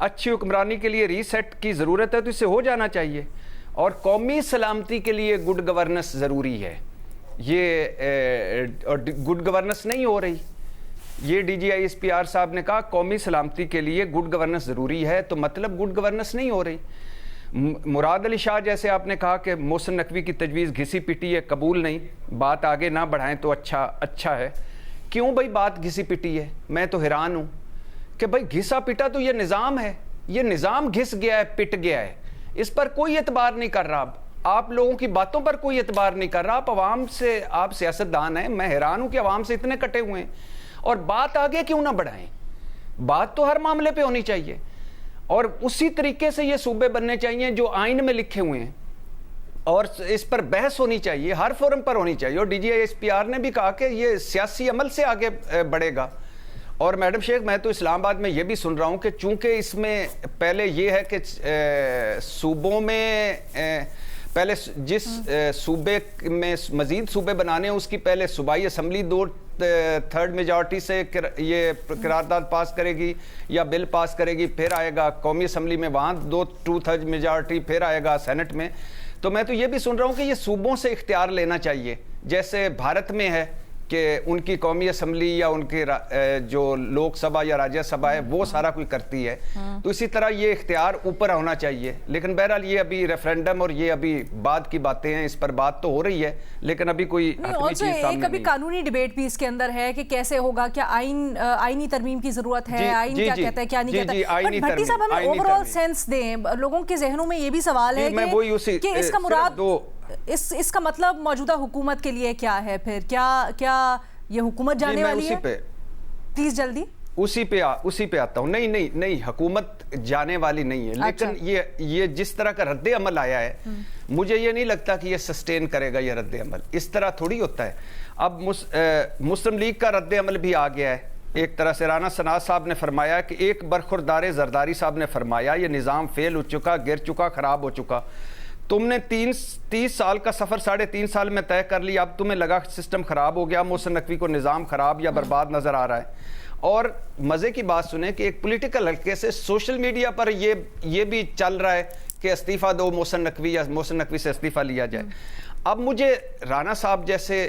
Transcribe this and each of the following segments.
اچھی حکمرانی کے لیے ری سیٹ کی ضرورت ہے تو اسے ہو جانا چاہیے، اور قومی سلامتی کے لیے گڈ گورننس ضروری ہے. یہ گڈ گورننس نہیں ہو رہی. یہ D G I S P R صاحب نے کہا قومی سلامتی کے لیے گڈ گورننس ضروری ہے، تو مطلب گڈ گورننس نہیں ہو رہی. مراد علی شاہ جیسے آپ نے کہا کہ محسن نقوی کی تجویز گھسی پٹی ہے، قبول نہیں، بات آگے نہ بڑھائیں تو اچھا ہے. کیوں بھائی بات گھسی پٹی ہے؟ میں تو حیران ہوں کہ بھائی گھسا پٹا تو یہ نظام ہے، یہ نظام گھس گیا ہے، پٹ گیا ہے، اس پر کوئی اعتبار نہیں کر رہا. آپ لوگوں کی باتوں پر کوئی اعتبار نہیں کر رہا. آپ عوام سے، آپ سیاستدان ہیں، میں حیران ہوں کہ عوام سے اتنے کٹے ہوئے ہیں، اور بات آگے کیوں نہ بڑھائیں؟ بات تو ہر معاملے پہ ہونی چاہیے، اور اسی طریقے سے یہ صوبے بننے چاہیے جو آئین میں لکھے ہوئے ہیں، اور اس پر بحث ہونی چاہیے، ہر فورم پر ہونی چاہیے. اور D G I S P R نے بھی کہا کہ یہ سیاسی عمل سے آگے بڑھے گا. اور میڈم شیخ، میں تو اسلام آباد میں یہ بھی سن رہا ہوں کہ چونکہ اس میں پہلے یہ ہے کہ صوبوں میں پہلے جس صوبے میں مزید صوبے بنانے ہیں اس کی پہلے صوبائی اسمبلی 2/3 میجارٹی سے یہ قرارداد پاس کرے گی یا بل پاس کرے گی، پھر آئے گا قومی اسمبلی میں، وہاں 2/3 میجارٹی، پھر آئے گا سینٹ میں. تو میں تو یہ بھی سن رہا ہوں کہ یہ صوبوں سے اختیار لینا چاہیے، جیسے بھارت میں ہے کہ ان کی قومی اسمبلی یا ان کے جو لوک سبھا یا راجیہ سبھا ہے وہ سارا کوئی کرتی ہے. تو اسی طرح یہ اختیار اوپر ہونا چاہیے. لیکن بہرحال یہ ابھی ریفرینڈم اور یہ ابھی بعد کی باتیں ہیں، اس پر بات تو ہو رہی ہے لیکن ابھی کوئی حتمی چیز سامنے نہیں. ابھی قانونی ڈیبیٹ بھی اس کے اندر ہے کہ کیسے ہوگا، کیا آئینی ترمیم کی ضرورت ہے، آئین کیا کہتا ہے کیا نہیں کہتا ہے. بٹ بھٹی صاحب ہمیں اوور آل سینس دیں، لوگوں کے ذہنوں میں یہ بھی سوال ہے کہ اس کا مراد، اس کا مطلب موجودہ حکومت کے لیے کیا ہے؟ پھر کیا یہ حکومت جانے والی ہے؟ پلیز جلدی اسی پہ آتا ہوں. نہیں، حکومت جانے والی نہیں ہے، لیکن یہ جس طرح کا رد عمل آیا ہے، مجھے یہ نہیں لگتا کہ یہ سسٹین کرے گا. یہ رد عمل اس طرح تھوڑی ہوتا ہے. اب مسلم لیگ کا رد عمل بھی آ گیا ہے. ایک طرح سے رانا سناز صاحب نے فرمایا کہ ایک برخوردار زرداری صاحب نے فرمایا یہ نظام فیل ہو چکا، گر چکا، خراب ہو چکا. تم نے 30 سال کا سفر 3.5 سال میں طے کر لیا، اب تمہیں لگا سسٹم خراب ہو گیا، محسن نقوی کو نظام خراب یا برباد نظر آ رہا ہے. اور مزے کی بات سنیں کہ ایک پولیٹیکل حلقے سے سوشل میڈیا پر یہ بھی چل رہا ہے کہ استعفیٰ دو محسن نقوی، یا محسن نقوی سے استعفیٰ لیا جائے. اب مجھے رانا صاحب جیسے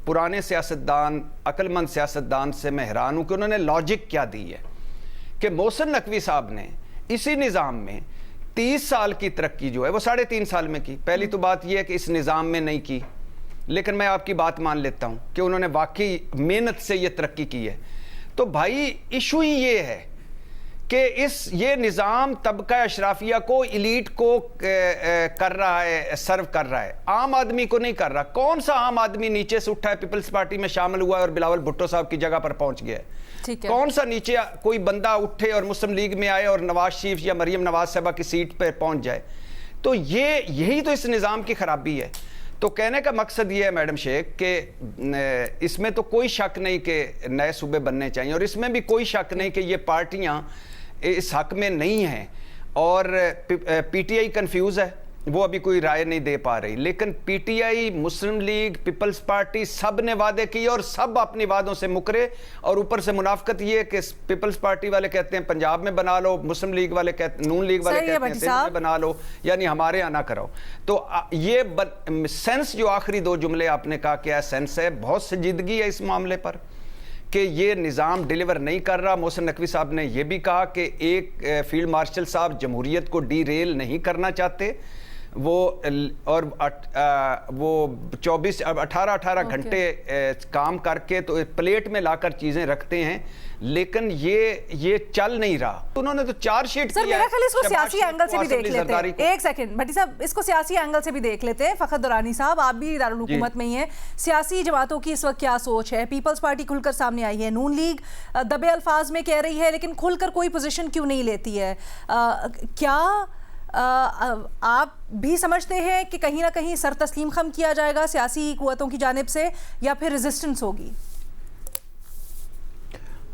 پرانے سیاستدان، عقل مند سیاستدان سے میں حیران ہوں کہ انہوں نے لاجک کیا دی ہے کہ محسن نقوی صاحب نے اسی نظام میں 30 سال کی ترقی جو ہے وہ 3.5 سال میں کی. پہلی تو بات یہ ہے کہ اس نظام میں نہیں کی، لیکن میں آپ کی بات مان لیتا ہوں کہ انہوں نے واقعی محنت سے یہ ترقی کی ہے. تو بھائی ایشو ہی یہ ہے کہ یہ نظام طبقہ اشرافیہ کو، ایلیٹ کو کر رہا ہے، سرو کر رہا ہے، عام آدمی کو نہیں کر رہا. کون سا عام آدمی نیچے سے اٹھا ہے، پیپلز پارٹی میں شامل ہوا ہے اور بلاول بھٹو صاحب کی جگہ پر پہنچ گیا ہے؟ کون سا نیچے کوئی بندہ اٹھے اور مسلم لیگ میں آئے اور نواز شریف یا مریم نواز صاحبہ کی سیٹ پہ پہنچ جائے؟ تو یہی تو اس نظام کی خرابی ہے. تو کہنے کا مقصد یہ ہے میڈم شیخ کہ اس میں تو کوئی شک نہیں کہ نئے صوبے بننے چاہیے، اور اس میں بھی کوئی شک نہیں کہ یہ پارٹیاں اس حق میں نہیں ہیں. اور پی ٹی آئی کنفیوز ہے، وہ ابھی کوئی رائے نہیں دے پا رہی. لیکن P T I, Muslim League, Peoples Party, سب نے وعدے کیے اور سب اپنی وعدوں سے مکرے. اور اوپر سے منافقت یہ ہے کہ پیپلز پارٹی والے کہتے ہیں پنجاب میں بنا لو، مسلم لیگ والے کہتے، نون لیگ والے کہتے ہیں سندھ میں بنا لو، یعنی ہمارے یہاں نہ کراؤ. تو یہ سینس جو آخری 2 جملے آپ نے کہا کیا سینس ہے، بہت سنجیدگی ہے اس معاملے پر کہ یہ نظام ڈیلیور نہیں کر رہا. محسن نقوی صاحب نے یہ بھی کہا کہ ایک فیلڈ مارشل صاحب جمہوریت کو ڈی ریل نہیں کرنا چاہتے، وہ 18 گھنٹے کام کر کے تو پلیٹ میں لا کر چیزیں رکھتے ہیں، لیکن یہ چل نہیں رہا. انہوں نے تو چارج شیٹ کیا ہے. میرا خیال اس کو سیاسی اینگل سے بھی دیکھ لیتے ہیں. ایک سیکنڈ بھٹی صاحب، اس کو سیاسی اینگل سے بھی دیکھ لیتے ہیں. فخر درانی صاحب، آپ بھی دارالحکومت میں ہی ہیں، سیاسی جماعتوں کی اس وقت کیا سوچ ہے؟ پیپلز پارٹی کھل کر سامنے آئی ہے، نون لیگ دبے الفاظ میں کہہ رہی ہے لیکن کھل کر کوئی پوزیشن کیوں نہیں لیتی ہے؟ کیا آپ بھی سمجھتے ہیں کہ کہیں نہ کہیں سر تسلیم خم کیا جائے گا سیاسی قوتوں کی جانب سے، یا پھر ریزسٹنس ہوگی؟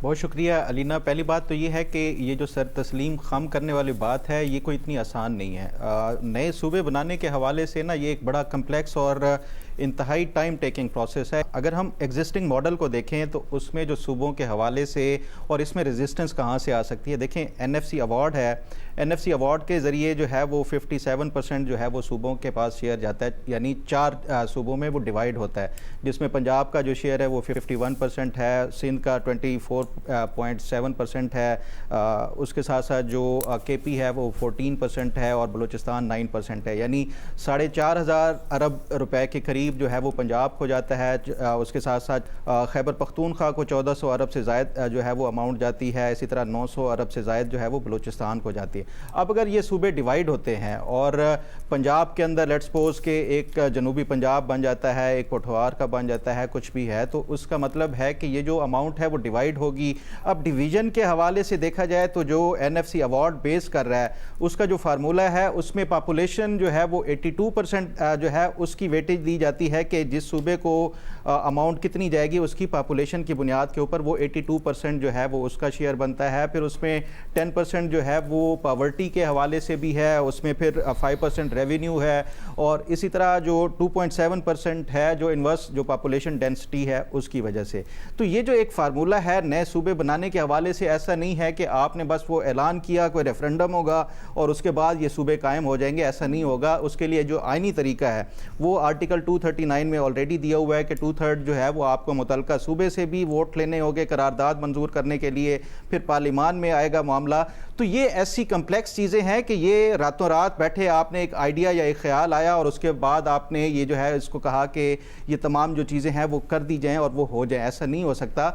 بہت شکریہ علینا. پہلی بات تو یہ ہے کہ یہ جو سر تسلیم خم کرنے والی بات ہے یہ کوئی اتنی آسان نہیں ہے. نئے صوبے بنانے کے حوالے سے نا یہ ایک بڑا کمپلیکس اور انتہائی ٹائم ٹیکنگ پروسیس ہے. اگر ہم ایگزسٹنگ ماڈل کو دیکھیں تو اس میں جو صوبوں کے حوالے سے اور اس میں ریزسٹنس کہاں سے آ سکتی ہے, دیکھیں NFC ایوارڈ ہے, NFC ایوارڈ کے ذریعے جو ہے وہ 57% جو ہے وہ صوبوں کے پاس شیئر جاتا ہے, یعنی 4 صوبوں میں وہ ڈیوائیڈ ہوتا ہے, جس میں پنجاب کا جو شیئر ہے وہ 51% ہے, سندھ کا 24.7% ہے, اس کے ساتھ ساتھ جو KP ہے وہ 14% ہے اور بلوچستان 9% ہے, یعنی 4,500 ارب روپے کے قریب جو ہے وہ پنجاب کو جاتا ہے. اس کے ساتھ ساتھ خیبر پختونخوا کو 1400 ارب سے زائد جو ہے وہ اماؤنٹ جاتی ہے, اسی طرح 900 ارب سے زائد جو ہے وہ بلوچستان کو جاتی ہے. اب اگر یہ صوبے ڈیوائیڈ ہوتے ہیں اور پنجاب کے اندر لیٹس سپوز کہ ایک جنوبی پنجاب بن جاتا ہے, ایک پٹھوار کا بن جاتا ہے, کچھ بھی ہے, تو اس کا مطلب ہے کہ یہ جو اماؤنٹ ہے وہ ڈیوائیڈ ہوگی. اب ڈویژن کے حوالے سے دیکھا جائے تو جو NFC ایوارڈ بیس کر رہا ہے اس کا جو فارمولہ ہے اس میں پاپولیشن جو ہے وہ 82% جو ہے اس کی ویٹیج دی جاتی ہے کہ جس صوبے کو اماؤنٹ کتنی جائے گی اس کی پاپولیشن کی بنیاد کے اوپر وہ 82% جو ہے وہ اس کا شیئر بنتا ہے. پھر اس میں 10% جو ہے وہ پاورٹی کے حوالے سے بھی ہے, اس میں پھر 5% ریونیو ہے, اور اسی طرح جو 2.7% ہے جو انورس جو پاپولیشن ڈینسٹی ہے اس کی وجہ سے. تو یہ جو ایک فارمولہ ہے نئے صوبے بنانے کے حوالے سے, ایسا نہیں ہے کہ آپ نے بس وہ اعلان کیا, کوئی ریفرنڈم ہوگا اور اس کے بعد یہ صوبے قائم ہو جائیں گے, ایسا نہیں ہوگا. اس کے لیے جو آئینی طریقہ ہے وہ آرٹیکل 239 میں آلریڈی دیا ہوا ہے کہ 2/3 جو ہے وہ آپ کو متعلقہ صوبے سے بھی ووٹ لینے ہوگے قرارداد منظور کرنے کے لیے, پھر پارلیمان میں آئے گا معاملہ. تو یہ ایسی کمپلیکس چیزیں ہیں کہ یہ راتوں رات بیٹھے آپ نے ایک آئیڈیا یا ایک خیال آیا اور اس کے بعد آپ نے یہ جو ہے اس کو کہا کہ یہ تمام جو چیزیں ہیں وہ کر دی جائیں اور وہ ہو جائیں, ایسا نہیں ہو سکتا.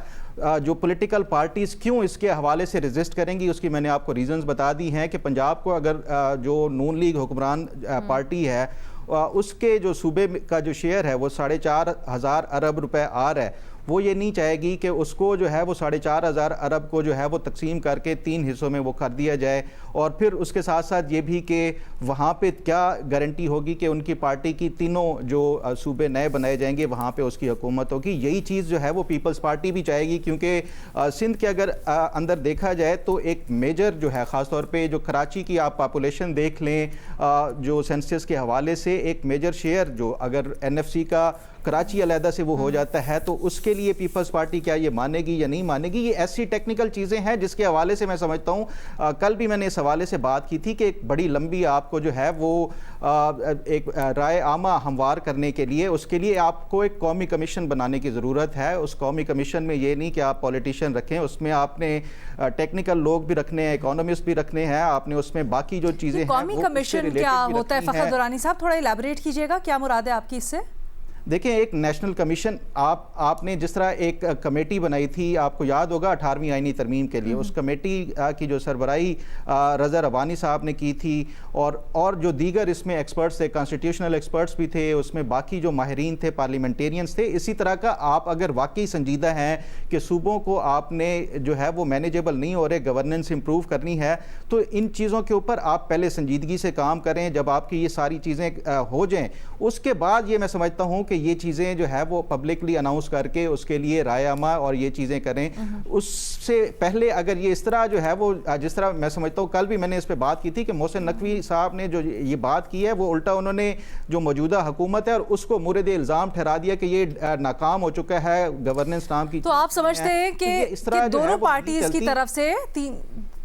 جو پولیٹیکل پارٹیز کیوں اس کے حوالے سے ریزسٹ کریں گی اس کی میں نے آپ کو ریزنز بتا دی ہیں کہ پنجاب کو اگر جو نون لیگ حکمران پارٹی ہے اس کے جو صوبے کا جو شیئر ہے وہ 4,500 ارب روپے آ رہا ہے, وہ یہ نہیں چاہے گی کہ اس کو جو ہے وہ 4,500 ارب کو جو ہے وہ تقسیم کر کے 3 حصوں میں وہ کر دیا جائے, اور پھر اس کے ساتھ ساتھ یہ بھی کہ وہاں پہ کیا گارنٹی ہوگی کہ ان کی پارٹی کی تینوں جو صوبے نئے بنائے جائیں گے وہاں پہ اس کی حکومت ہوگی. یہی چیز جو ہے وہ پیپلز پارٹی بھی چاہے گی, کیونکہ سندھ کے اگر اندر دیکھا جائے تو ایک میجر جو ہے خاص طور پہ جو کراچی کی آپ پاپولیشن دیکھ لیں جو سینسس کے حوالے سے, ایک میجر شیئر جو اگر NFC کا کراچی علیحدہ سے وہ ہو جاتا ہے تو اس کے لیے پیپلز پارٹی کیا یہ مانے گی یا نہیں مانے گی. یہ ایسی ٹیکنیکل چیزیں ہیں جس کے حوالے سے میں سمجھتا ہوں, کل بھی میں نے اس حوالے سے بات کی تھی کہ ایک بڑی لمبی آپ کو جو ہے وہ ایک رائے عامہ ہموار کرنے کے لیے اس کے لیے آپ کو ایک قومی کمیشن بنانے کی ضرورت ہے. اس قومی کمیشن میں یہ نہیں کہ آپ پولیٹیشین رکھیں, اس میں آپ نے ٹیکنیکل لوگ بھی رکھنے ہیں, اکانومسٹ بھی رکھنے ہیں, آپ نے اس میں باقی جو چیزیں ہیں قومی کمیشن کیا ہوتا ہے فخر درانی صاحب, تھوڑا ایلیبریٹ کیجئے گا, کیا مراد ہے آپ کی اس سے؟ دیکھیں ایک نیشنل کمیشن آپ نے جس طرح ایک کمیٹی بنائی تھی آپ کو یاد ہوگا 18ویں آئینی ترمیم کے لیے, اس کمیٹی کی جو سربراہی رضا ربانی صاحب نے کی تھی اور جو دیگر اس میں ایکسپرٹس تھے, کانسٹیٹیوشنل ایکسپرٹس بھی تھے, اس میں باقی جو ماہرین تھے, پارلیمنٹیرینز تھے. اسی طرح کا آپ اگر واقعی سنجیدہ ہیں کہ صوبوں کو آپ نے جو ہے وہ مینیجیبل نہیں ہو رہے, گورننس امپروو کرنی ہے, تو ان چیزوں کے اوپر آپ پہلے سنجیدگی سے کام کریں. جب آپ کی یہ ساری چیزیں ہو جائیں اس کے بعد یہ میں سمجھتا ہوں کہ یہ چیزیں جو ہے وہ پبلکلی اناؤنس کر کے اس کے لیے رائے عامہ اور یہ چیزیں کریں. اس سے پہلے اگر یہ اس طرح جو ہے وہ جس طرح میں سمجھتا ہوں, کل بھی میں نے اس پہ بات کی تھی کہ محسن نقوی صاحب نے جو یہ بات کی ہے وہ الٹا انہوں نے جو موجودہ حکومت ہے اور اس کو مورد الزام ٹھہرا دیا کہ یہ ناکام ہو چکا ہے گورننس نام کی. تو آپ سمجھتے ہیں کہ دونوں پارٹیز کی طرف سے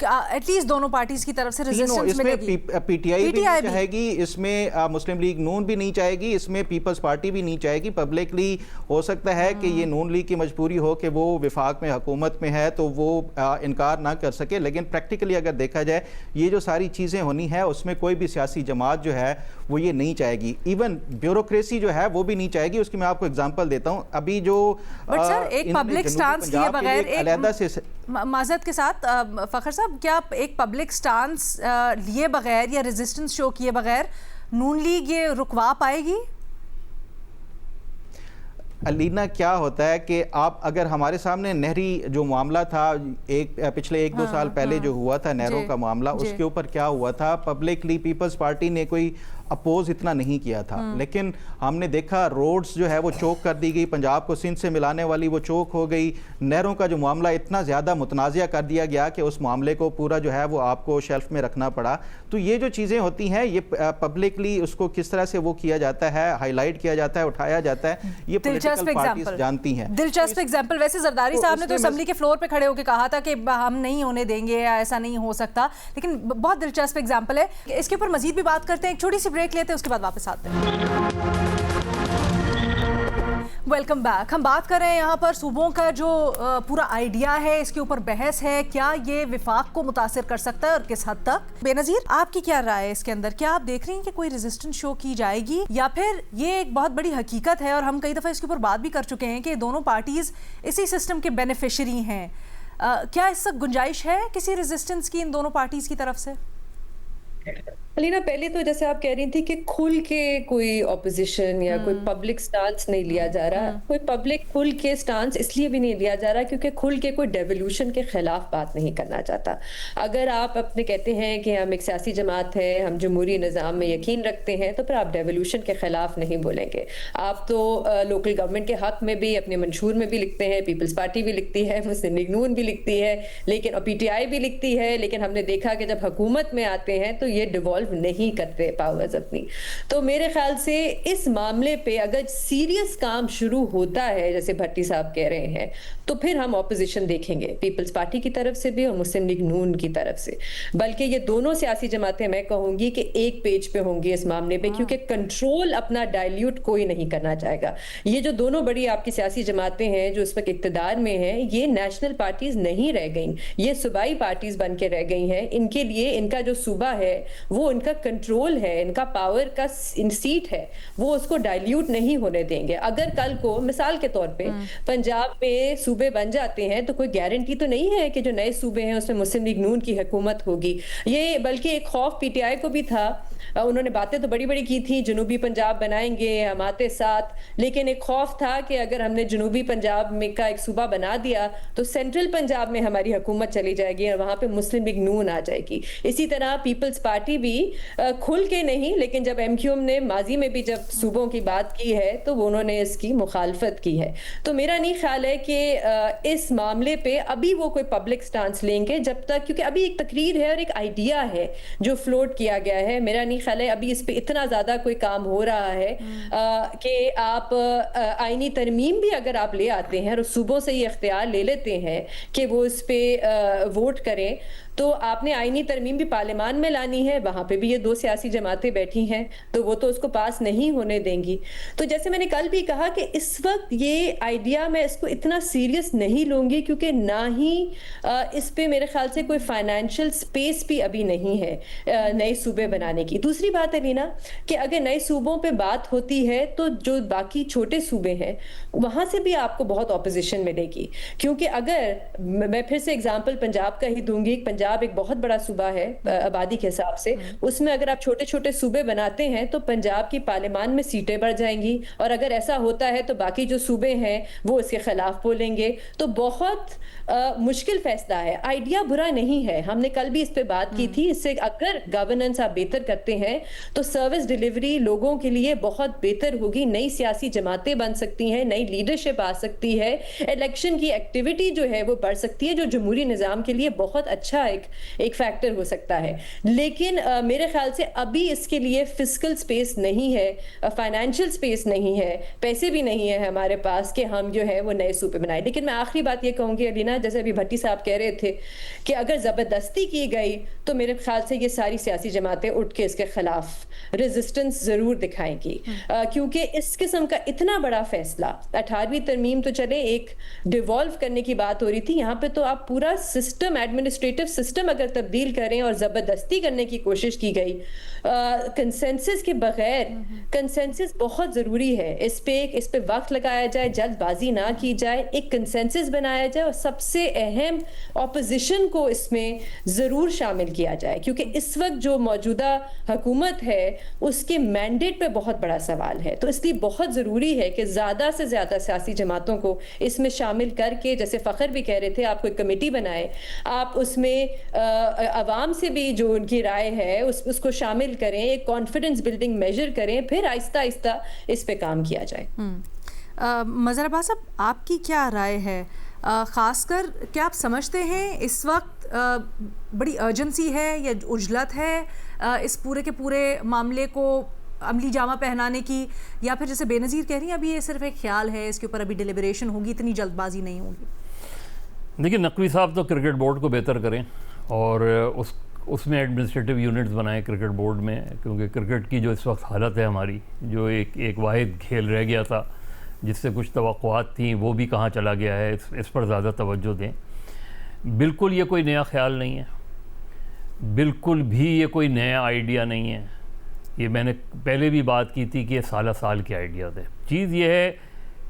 ایٹ لیسٹ دونوں پارٹیز کی طرف سے ریزسٹنس ملے گی؟ پی ٹی آئی بھی نہیں چاہے گی, اس میں مسلم لیگ نون بھی نہیں چاہے گی, اس میں پیپلز پارٹی بھی نہیں چاہے گی. پبلکلی ہو سکتا ہے کہ یہ نون لیگ کی مجبوری ہو کہ وہ وفاق میں حکومت میں ہے تو وہ انکار نہ کر سکے, لیکن پریکٹیکلی اگر دیکھا جائے یہ جو ساری چیزیں ہونی ہے اس میں کوئی بھی سیاسی جماعت جو ہے وہ یہ نہیں چاہے گی. ایون بیوروکریسی جو ہے وہ بھی نہیں چاہے گی. اس کی میں آپ کو اگزامپل دیتا ہوں. ابھی جو ایک پبلک سٹانس لیے بغیر, علیحدہ سے معذرت کے ساتھ فخر صاحب, کیا ایک پبلک سٹانس لیے بغیر یا ریزسٹنس شو کیے بغیر نون لیگ یہ رکوا پائے گی؟ علینا کیا ہوتا ہے کہ آپ اگر ہمارے سامنے نہری جو معاملہ تھا پچھلے 1-2 سال پہلے جو ہوا تھا نہروں کا معاملہ، اس کے اوپر کیا ہوا تھا، پبلکلی پیپلز پارٹی نے کوئی اپوز اتنا نہیں کیا تھا، لیکن ہم نے دیکھا روڈز جو ہے وہ چوک کر دی گئی، پنجاب کو سندھ سے ملانے والی وہ چوک ہو گئی، نہروں کا جو معاملہ اتنا زیادہ متنازع کر دیا گیا کہ اس معاملے کو پورا جو ہے وہ آپ کو شیلف میں رکھنا پڑا. تو یہ جو چیزیں ہوتی ہیں یہ پبلکلی اس کو کس طرح سے وہ کیا جاتا ہے، ہائی لائٹ کیا جاتا ہے، اٹھایا جاتا ہے، یہ پولیٹیکل پارٹیز جانتی ہیں. دلچسپ ایگزامپل. ویسے زرداری صاحب نے تو اسمبلی کے فلور پہ کھڑے ہو کے کہا تھا کہ ہم نہیں ہونے دیں گے، ایسا نہیں ہو سکتا، لیکن بہت دلچسپ ایگزامپل ہے. اس کے اوپر مزید بھی بات کرتے ہیں، ایک چھوٹی سی بریک لیتے ہیں، اس کے بعد واپس آتے ہیں. Welcome back. ہم بات کر رہے ہیں یہاں پر صوبوں کا جو پورا آئیڈیا ہے، اس کے اوپر بحث ہے، کیا یہ وفاق کو متاثر کر سکتا ہے اور کس حد تک. بے نظیر، آپ کی کیا رائے ہے اس کے اندر؟ کیا آپ دیکھ رہی ہیں کہ کوئی ریزسٹنس شو کی جائے گی، یا پھر یہ ایک بہت بڑی حقیقت ہے اور ہم کئی دفعہ اس کے اوپر بات بھی کر چکے ہیں کہ دونوں پارٹیز اسی سسٹم کے بینیفیشری ہیں؟ کیا اس وقت گنجائش ہے کسی ریزسٹنس کی ان دونوں پارٹیز کی طرف سے؟ علینا، پہلے تو جیسے آپ کہہ رہی تھی کہ کھل کے کوئی اپوزیشن یا کوئی پبلک سٹانس نہیں لیا جا رہا. کوئی پبلک کھل کے سٹانس اس لیے بھی نہیں لیا جا رہا کیونکہ کھل کے کوئی ڈیولیوشن کے خلاف بات نہیں کرنا چاہتا. اگر آپ اپنے کہتے ہیں کہ ہم ایک سیاسی جماعت ہے، ہم جمہوری نظام میں یقین رکھتے ہیں، تو پھر آپ ڈیولیوشن کے خلاف نہیں بولیں گے. آپ تو لوکل گورنمنٹ کے حق میں بھی اپنے منشور میں بھی لکھتے ہیں، پیپلز پارٹی بھی لکھتی ہے، مسلم لیگ نون بھی لکھتی ہے، لیکن پی ٹی آئی بھی لکھتی ہے، لیکن ہم نے دیکھا کہ جب حکومت میں آتے ہیں تو یہ ڈیوالو نہیں کرتے پاورز اپنی. تو میرے خیال سے اس معاملے پہ اگر سیریس کام شروع ہوتا ہے، جیسے بھٹی صاحب کہہ رہے ہیں، تو پھر ہم اپوزیشن دیکھیں گے، پیپلز پارٹی کی طرف سے بھی اور مسلم لیگ نون کی طرف سے. بلکہ یہ دونوں سیاسی جماعتیں میں کہوں گی کہ ایک پیج پہ ہوں گی اس معاملے پہ، کیونکہ کنٹرول اپنا ڈائلیوٹ کوئی نہیں کرنا چاہے گا. یہ جو دونوں بڑی آپ کی سیاسی جماعتیں ہیں جو اس وقت اقتدار میں ہیں، یہ نیشنل پارٹیز نہیں رہ گئیں، یہ صوبائی پارٹیز بن کے رہ گئی ہیں. ان کے لیے ان کا جو صوبہ ہے وہ ان کا کنٹرول ہے، ان کا پاور کا سیٹ ہے، وہ اس کو ڈائلیوٹ نہیں ہونے دیں گے. اگر کل کو مثال کے طور پہ پنجاب میں صوبے بن جاتے ہیں تو کوئی گارنٹی تو نہیں ہے کہ جو نئے صوبے ہیں اس میں مسلم لیگ نون کی حکومت ہوگی. یہ بلکہ ایک خوف پی ٹی آئی کو بھی تھا، انہوں نے باتیں تو بڑی بڑی کی تھی، جنوبی پنجاب بنائیں گے ہم آتے ساتھ، لیکن ایک خوف تھا کہ اگر ہم نے جنوبی پنجاب میں کا ایک صوبہ بنا دیا تو سینٹرل پنجاب میں ہماری حکومت چلی جائے گی اور وہاں پہ مسلم لیگ نون آ جائے گی. اسی طرح پیپلز پارٹی بھی کھل کے نہیں، لیکن جب ایم کیو ایم نے ماضی میں بھی جب صوبوں کی بات کی ہے تو انہوں نے اس کی مخالفت کی ہے. تو میرا نہیں خیال ہے کہ اس معاملے پہ ابھی وہ کوئی پبلک سٹانس لیں گے جب تک، کیونکہ ابھی ایک تقریر ہے اور ایک آئیڈیا ہے جو فلوٹ کیا گیا ہے. میرا نہیں خیال ہے ابھی اس پہ اتنا زیادہ کوئی کام ہو رہا ہے کہ آپ آئینی ترمیم بھی اگر آپ لے آتے ہیں اور صوبوں سے یہ اختیار لے لیتے ہیں کہ وہ اس پہ ووٹ کریں، تو آپ نے آئینی ترمیم بھی پارلیمان میں لانی ہے، وہاں پہ بھی یہ دو سیاسی جماعتیں بیٹھی ہیں تو وہ تو اس کو پاس نہیں ہونے دیں گی. تو جیسے میں نے کل بھی کہا کہ اس وقت یہ آئیڈیا میں اس کو اتنا سیریس نہیں لوں گی، کیونکہ نہ ہی اس پہ میرے خیال سے کوئی فائنینشیل سپیس بھی ابھی نہیں ہے نئے صوبے بنانے کی. دوسری بات ہے لینا کہ اگر نئے صوبوں پہ بات ہوتی ہے تو جو باقی چھوٹے صوبے ہیں وہاں سے بھی آپ کو بہت اپوزیشن ملے گی. کیونکہ اگر میں پھر سے اگزامپل پنجاب کا ہی دوں گی، پنجاب ایک بہت بڑا صوبہ ہے آبادی کے حساب سے، اس میں اگر آپ چھوٹے چھوٹے صوبے بناتے ہیں تو پنجاب کی پارلیمان میں سیٹیں بڑھ جائیں گی، اور اگر ایسا ہوتا ہے تو باقی جو صوبے ہیں وہ اس کے خلاف بولیں گے. تو بہت مشکل فیصلہ ہے. آئیڈیا برا نہیں ہے، ہم نے کل بھی اس پہ بات کی تھی. اس سے اگر گورننس آپ بہتر کرتے ہیں تو سروس ڈیلیوری لوگوں کے لیے بہت بہتر ہوگی، نئی سیاسی جماعتیں بن سکتی ہیں، نئی لیڈرشپ آ سکتی ہے، الیکشن کی ایکٹیویٹی جو ہے وہ بڑھ سکتی ہے، جو جمہوری نظام کے لیے بہت اچھا ایک فیکٹر ہو سکتا ہے. لیکن میرے خیال سے ابھی اس کے لیے فسکل سپیس نہیں ہے، فائنینشیل سپیس نہیں ہے، پیسے بھی نہیں ہے ہمارے پاس کہ ہم جو ہے وہ نئے صوبے بنائیں. لیکن میں آخری بات یہ کہوں گی علینا، جیسے ابھی بھٹی صاحب کہہ رہے تھے کہ اگر زبردستی کی گئی تو میرے خیال سے یہ ساری سیاسی جماعتیں اٹھ کے اس کے خلاف ریزسٹنس ضرور دکھائیں گی. کیونکہ اس قسم کا اتنا بڑا فیصلہ، 18ویں ترمیم تو چلے ایک ڈیوالو کرنے کی بات ہو رہی تھی، یہاں پہ تو آپ پورا سسٹم، ایڈمنسٹریٹو سسٹم اگر تبدیل کریں اور زبردستی کرنے کی کوشش کی گئی کنسنسس کے بغیر. کنسنسس بہت ضروری ہے, اس پہ وقت لگایا جائے, جلد بازی نہ کی جائے, ایک کنسنسس بنایا جائے, اور سب سے اہم اپوزیشن کو اس میں ضرور شامل کیا جائے, کیونکہ اس وقت جو موجودہ حکومت ہے اس کے مینڈیٹ پہ بہت بڑا سوال ہے. تو اس لیے بہت ضروری ہے کہ زیادہ سے زیادہ سیاسی جماعتوں کو اس میں شامل کر کے, جیسے فخر بھی کہہ رہے تھے, آپ کوئی کمیٹی بنائے, آپ اس میں عوام سے بھی جو ان کی رائے ہے اس کو شامل کریں, ایک کانفیڈنس بلڈنگ میجر کریں, پھر آہستہ آہستہ اس پہ کام کیا جائے. مظہر عباس صاحب, آپ کی کیا رائے ہے؟ خاص کر کیا آپ سمجھتے ہیں اس وقت بڑی ارجنسی ہے یا عجلت ہے اس پورے کے پورے معاملے کو عملی جامہ پہنانے کی, یا پھر جیسے بے نظیر کہہ رہی ہیں ابھی یہ صرف ایک خیال ہے, اس کے اوپر ابھی ڈیلیبریشن ہوگی, اتنی جلد بازی نہیں ہوگی؟ دیکھیں, نقوی صاحب تو کرکٹ بورڈ کو بہتر کریں اور اس میں ایڈمنسٹریٹو یونٹس بنائیں کرکٹ بورڈ میں, کیونکہ کرکٹ کی جو اس وقت حالت ہے ہماری, جو ایک واحد کھیل رہ گیا تھا جس سے کچھ توقعات تھیں, وہ بھی کہاں چلا گیا ہے, اس پر زیادہ توجہ دیں. بالکل یہ کوئی نیا خیال نہیں ہے, بالکل بھی یہ کوئی نیا آئیڈیا نہیں ہے. یہ میں نے پہلے بھی بات کی تھی کہ یہ سالہ سال کے آئیڈیاز ہے. چیز یہ ہے,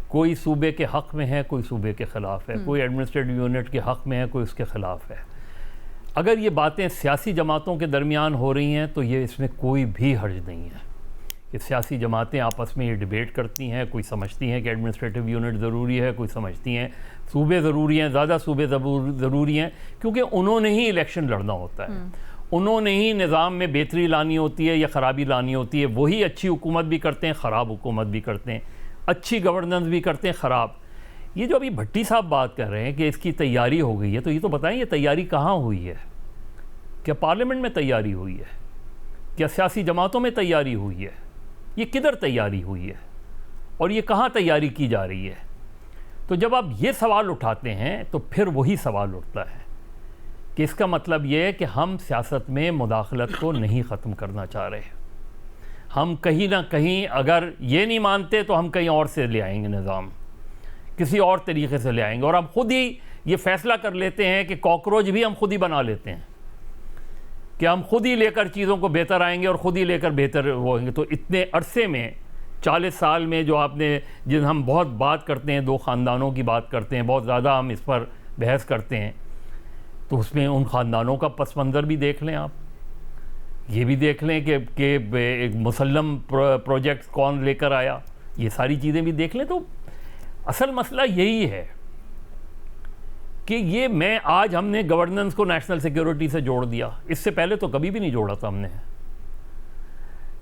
کوئی صوبے کے حق میں ہے, کوئی صوبے کے خلاف ہے, کوئی ایڈمنسٹریٹو یونٹ کے حق میں ہے, کوئی اس کے خلاف ہے. اگر یہ باتیں سیاسی جماعتوں کے درمیان ہو رہی ہیں تو یہ اس میں کوئی بھی حرج نہیں ہے کہ سیاسی جماعتیں آپس میں یہ ڈیبیٹ کرتی ہیں. کوئی سمجھتی ہیں کہ ایڈمنسٹریٹو یونٹ ضروری ہے, کوئی سمجھتی ہیں صوبے ضروری ہیں, زیادہ صوبے ضروری ہیں, کیونکہ انہوں نے ہی الیکشن لڑنا ہوتا ہے, انہوں نے ہی نظام میں بہتری لانی ہوتی ہے یا خرابی لانی ہوتی ہے. وہی اچھی حکومت بھی کرتے ہیں, خراب حکومت بھی کرتے ہیں, اچھی گورننس بھی کرتے ہیں, خراب. یہ جو ابھی بھٹی صاحب بات کر رہے ہیں کہ اس کی تیاری ہو گئی ہے, تو یہ تو بتائیں یہ تیاری کہاں ہوئی ہے؟ کیا پارلیمنٹ میں تیاری ہوئی ہے؟ کیا سیاسی جماعتوں میں تیاری ہوئی ہے؟ یہ کدھر تیاری ہوئی ہے اور یہ کہاں تیاری کی جا رہی ہے؟ تو جب آپ یہ سوال اٹھاتے ہیں تو پھر وہی سوال اٹھتا ہے کہ اس کا مطلب یہ ہے کہ ہم سیاست میں مداخلت کو نہیں ختم کرنا چاہ رہے. ہم کہیں نہ کہیں اگر یہ نہیں مانتے تو ہم کہیں اور سے لے آئیں گے, نظام کسی اور طریقے سے لے آئیں گے, اور ہم خود ہی یہ فیصلہ کر لیتے ہیں کہ کاکروچ بھی ہم خود ہی بنا لیتے ہیں کہ ہم خود ہی لے کر چیزوں کو بہتر آئیں گے اور خود ہی لے کر بہتر ہوئیں گے. تو اتنے عرصے میں 40 سال میں جو آپ نے, جن ہم بہت بات کرتے ہیں, 2 خاندانوں کی بات کرتے ہیں, بہت زیادہ ہم اس پر بحث کرتے ہیں, تو اس میں ان خاندانوں کا پس منظر بھی دیکھ لیں آپ. یہ بھی دیکھ لیں کہ ایک مسلم پروجیکٹ کون لے کر آیا, یہ ساری چیزیں بھی دیکھ لیں. تو اصل مسئلہ یہی ہے کہ یہ آج ہم نے گورننس کو نیشنل سیکیورٹی سے جوڑ دیا, اس سے پہلے تو کبھی بھی نہیں جوڑا تھا ہم نے.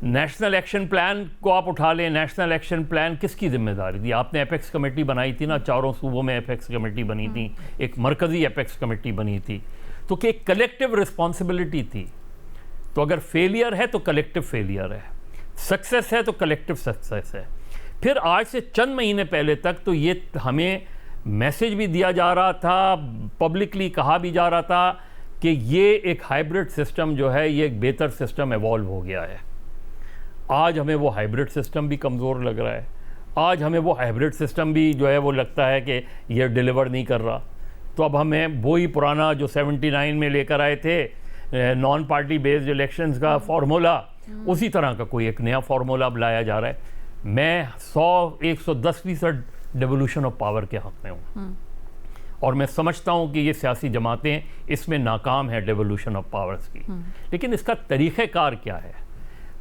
نیشنل ایکشن پلان کو آپ اٹھا لیں, نیشنل ایکشن پلان کس کی ذمہ داری تھی؟ آپ نے ایپیکس کمیٹی بنائی تھی نا, 4 صوبوں میں ایپیکس کمیٹی بنی تھی, ایک مرکزی ایپیکس کمیٹی بنی تھی, تو کہ ایک کلیکٹیو رسپانسبلٹی تھی. تو اگر فیلئر ہے تو کلیکٹیو فیلئر ہے, سکسیس ہے تو کلیکٹیو سکسیس ہے. پھر آج سے چند مہینے پہلے تک تو یہ ہمیں میسیج بھی دیا جا رہا تھا, پبلکلی کہا بھی جا رہا تھا کہ یہ ایک ہائیبرڈ سسٹم جو ہے یہ ایک بہتر سسٹم ایوالو ہو گیا ہے. آج ہمیں وہ ہائیبرڈ سسٹم بھی کمزور لگ رہا ہے, آج ہمیں وہ ہائیبرڈ سسٹم بھی جو ہے وہ لگتا ہے کہ یہ ڈیلیور نہیں کر رہا. تو اب ہمیں وہی پرانا جو 79 میں لے کر آئے تھے نان پارٹی بیسڈ الیکشنز کا فارمولا, اسی طرح کا کوئی ایک نیا فارمولا اب لایا جا رہا ہے. میں 110% ڈیولوشن آف پاور کے حق میں ہوں, اور میں سمجھتا ہوں کہ یہ سیاسی جماعتیں اس میں ناکام ہیں ڈیولوشن آف پاورز کی. لیکن اس کا طریقہ کار کیا ہے؟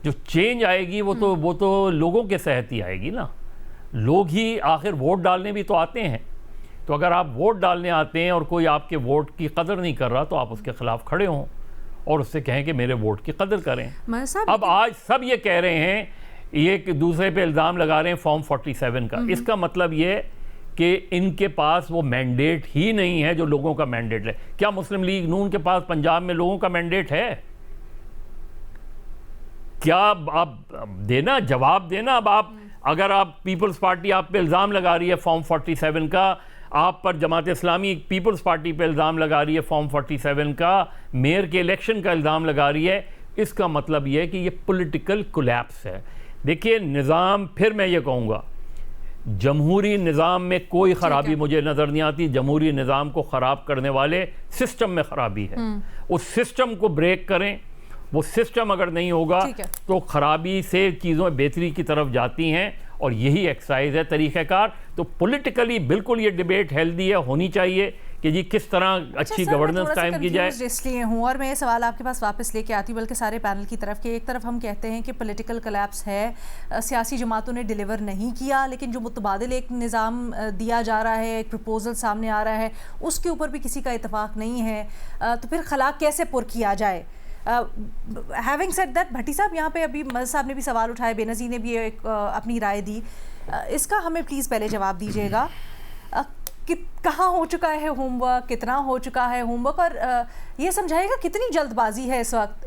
جو چینج آئے گی وہ تو لوگوں کے صحت ہی آئے گی نا. لوگ ہی آخر ووٹ ڈالنے بھی تو آتے ہیں. تو اگر آپ ووٹ ڈالنے آتے ہیں اور کوئی آپ کے ووٹ کی قدر نہیں کر رہا تو آپ اس کے خلاف کھڑے ہوں اور اس سے کہیں کہ میرے ووٹ کی قدر کریں. اب آج سب یہ کہہ رہے ہیں, یہ ایک دوسرے پہ الزام لگا رہے ہیں فارم 47 کا. اس کا مطلب یہ کہ ان کے پاس وہ مینڈیٹ ہی نہیں ہے جو لوگوں کا مینڈیٹ ہے. کیا مسلم لیگ نون کے پاس پنجاب میں لوگوں کا مینڈیٹ ہے؟ کیا آپ دینا, جواب دینا. اب آپ اگر آپ پیپلز پارٹی آپ پہ الزام لگا رہی ہے فارم 47 کا, آپ پر جماعت اسلامی پیپلز پارٹی پہ الزام لگا رہی ہے فارم 47 کا, میئر کے الیکشن کا الزام لگا رہی ہے, اس کا مطلب یہ ہے کہ یہ پولیٹیکل کولیپس ہے. دیکھیے نظام, پھر میں یہ کہوں گا, جمہوری نظام میں کوئی خرابی مجھے نظر نہیں آتی. جمہوری نظام کو خراب کرنے والے سسٹم میں خرابی ہے. اس سسٹم کو بریک کریں. وہ سسٹم اگر نہیں ہوگا تو خرابی سے چیزوں بہتری کی طرف جاتی ہیں, اور یہی ایکسرسائز ہے طریقہ کار. تو پولیٹیکلی بالکل یہ ڈیبیٹ ہیلدی ہے, ہونی چاہیے کہ جی کس طرح اچھی گورننس قائم کی جائے. اس لیے ہوں, اور میں یہ سوال آپ کے پاس واپس لے کے آتی ہوں بلکہ سارے پینل کی طرف, کہ ایک طرف ہم کہتے ہیں کہ پولیٹیکل کلیپس ہے, سیاسی جماعتوں نے ڈیلیور نہیں کیا, لیکن جو متبادل ایک نظام دیا جا رہا ہے, ایک پروپوزل سامنے آ رہا ہے, اس کے اوپر بھی کسی کا اتفاق نہیں ہے, تو پھر خلا کیسے پر کیا جائے؟ ہیونگ سیڈ دیٹ, بھٹی صاحب یہاں پہ ابھی مزید صاحب نے بھی سوال اٹھائے, بے نظیر نے بھی ایک اپنی رائے دی, اس کا ہمیں پلیز پہلے جواب دیجیے گا. کہاں ہو چکا ہے ہوم ورک, کتنا ہو چکا ہے ہوم ورک, اور یہ سمجھائے گا کتنی جلد بازی ہے اس وقت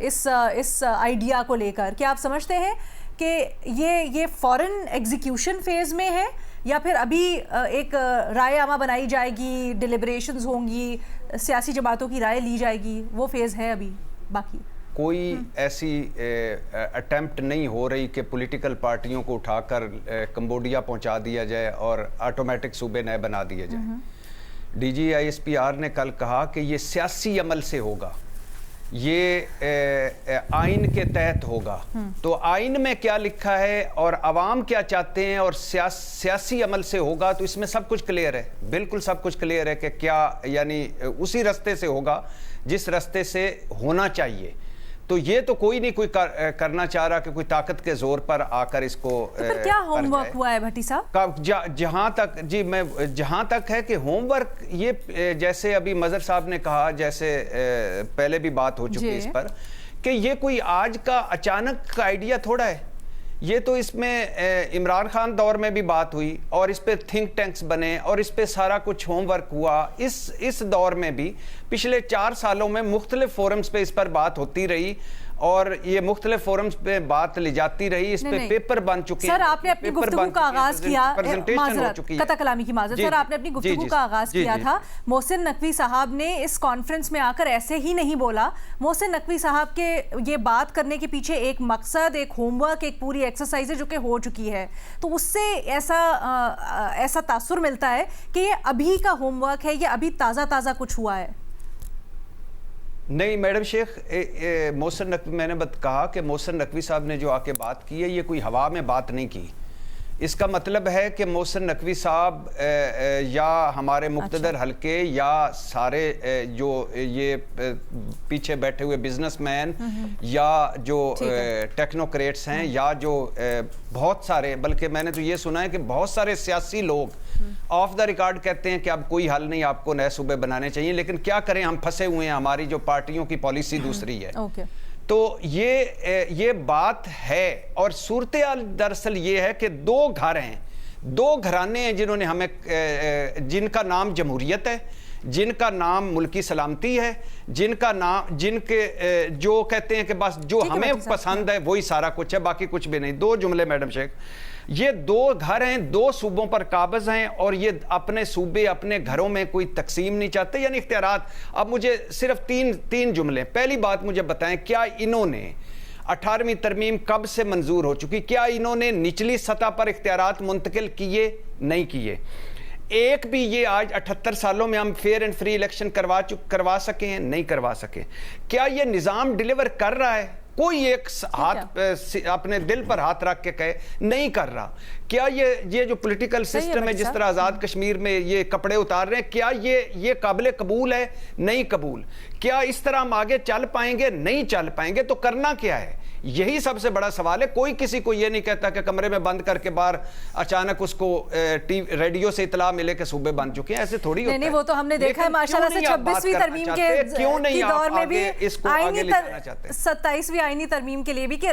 اس آئیڈیا کو لے کر؟ کیا آپ سمجھتے ہیں کہ یہ فورن ایگزیکیوشن فیز میں ہے, یا پھر ابھی ایک رائے عامہ بنائی جائے گی, ڈیلیبریشنز ہوں گی, سیاسی جماعتوں کی رائے لی جائے گی, وہ فیز ہے ابھی باقی؟ کوئی ایسی اٹیمپٹ نہیں ہو رہی کہ پولیٹیکل پارٹیوں کو اٹھا کر کمبوڈیا پہنچا دیا جائے اور آٹومیٹک صوبے نئے بنا دیے جائیں. D G I S P R نے کل کہا کہ یہ سیاسی عمل سے ہوگا, یہ آئین کے تحت ہوگا. تو آئین میں کیا لکھا ہے اور عوام کیا چاہتے ہیں, اور سیاسی عمل سے ہوگا, تو اس میں سب کچھ کلیئر ہے, بالکل سب کچھ کلیئر ہے کہ کیا, یعنی اسی رستے سے ہوگا جس رستے سے ہونا چاہیے. تو یہ تو کوئی نہیں کوئی کرنا چاہ رہا کہ کوئی طاقت کے زور پر آ کر اس کو کیا ہوم ورک ہوا ہے بھٹی صاحب؟ جہاں تک جہاں تک ہے کہ ہوم ورک, یہ جیسے ابھی مظہر صاحب نے کہا, جیسے پہلے بھی بات ہو چکی اس پر, کہ یہ کوئی آج کا اچانک کا آئیڈیا تھوڑا ہے. یہ تو اس میں عمران خان دور میں بھی بات ہوئی, اور اس پہ تھنک ٹینکس بنے, اور اس پہ سارا کچھ ہوم ورک ہوا. اس دور میں بھی پچھلے 4 سالوں میں مختلف فورمز پہ اس پر بات ہوتی رہی, اور یہ مختلف فورمز پہ بات لے جاتی رہی, اس پہ پیپر بن چکے ہیں. سر آپ نے اپنی گفتگو کا آغاز کیا, معذرت, قطع کلامی کی معذرت, سر آپ نے اپنی گفتگو کا آغاز کیا تھا. محسن نقوی صاحب نے اس کانفرنس میں آ کر ایسے ہی نہیں بولا. محسن نقوی صاحب کے یہ بات کرنے کے پیچھے ایک مقصد, ایک ہوم ورک, ایک پوری ایکسرسائز ہے جو کہ ہو چکی ہے. تو اس سے ایسا تاثر ملتا ہے کہ یہ ابھی کا ہوم ورک ہے, یہ ابھی تازہ کچھ ہوا ہے. نہیں میڈم شیخ, محسن نقوی, میں نے کہا کہ محسن نقوی صاحب نے جو آ کے بات کی ہے, یہ کوئی ہوا میں بات نہیں کی. اس کا مطلب ہے کہ محسن نقوی صاحب یا ہمارے مقتدر حلقے یا سارے جو یہ پیچھے بیٹھے ہوئے بزنس مین یا جو ٹیکنوکریٹس ہیں, یا جو بہت سارے, بلکہ میں نے تو یہ سنا ہے کہ بہت سارے سیاسی لوگ آف دا ریکارڈ کہتے ہیں کہ اب کوئی حل نہیں, آپ کو نئے صوبے بنانے چاہیے, لیکن کیا کریں, ہم پھنسے ہوئے ہیں, ہماری جو پارٹیوں کی پالیسی دوسری ہے. تو یہ بات ہے, اور صورتحال دراصل یہ ہے کہ 2 گھر ہیں, 2 گھرانے ہیں جنہوں نے ہمیں, جن کا نام جمہوریت ہے, جن کا نام ملکی سلامتی ہے, جن کے جو کہتے ہیں کہ بس جو ہمیں پسند ہے وہی سارا کچھ ہے, باقی کچھ بھی نہیں. 2 جملے میڈم شیخ, یہ 2 گھر ہیں, 2 صوبوں پر قابض ہیں, اور یہ اپنے صوبے اپنے گھروں میں کوئی تقسیم نہیں چاہتے, یعنی اختیارات. اب مجھے صرف 3 جملے, پہلی بات مجھے بتائیں, کیا انہوں نے 18ویں ترمیم کب سے منظور ہو چکی, کیا انہوں نے نچلی سطح پر اختیارات منتقل کیے؟ نہیں کیے. ایک بھی یہ آج 78 سالوں میں ہم فیئر اینڈ فری الیکشن کروا سکے ہیں؟ نہیں کروا سکے. کیا یہ نظام ڈیلیور کر رہا ہے؟ کوئی ایک ہاتھ اپنے دل پر ہاتھ رکھ کے کہے نہیں کر رہا. کیا یہ جو پولیٹیکل سسٹم ہے, جس طرح آزاد کشمیر میں یہ کپڑے اتار رہے ہیں, کیا یہ قابل قبول ہے؟ نہیں قبول. کیا اس طرح ہم آگے چل پائیں گے؟ نہیں چل پائیں گے. تو کرنا کیا ہے, یہی سب سے بڑا سوال ہے. کوئی کسی کو یہ نہیں کہتا کہ کمرے میں بند کر کے باہر اچانک اس کو ریڈیو سے اطلاع ملے کہ صوبے بن چکے ہیں. ایسے تھوڑی ہوتا ہے. نہیں, وہ تو ہم نے دیکھا ہے ماشاءاللہ سے 26ویں ترمیم کے دور میں بھی, 27ویں آئینی ترمیم کے لیے بھی, کہ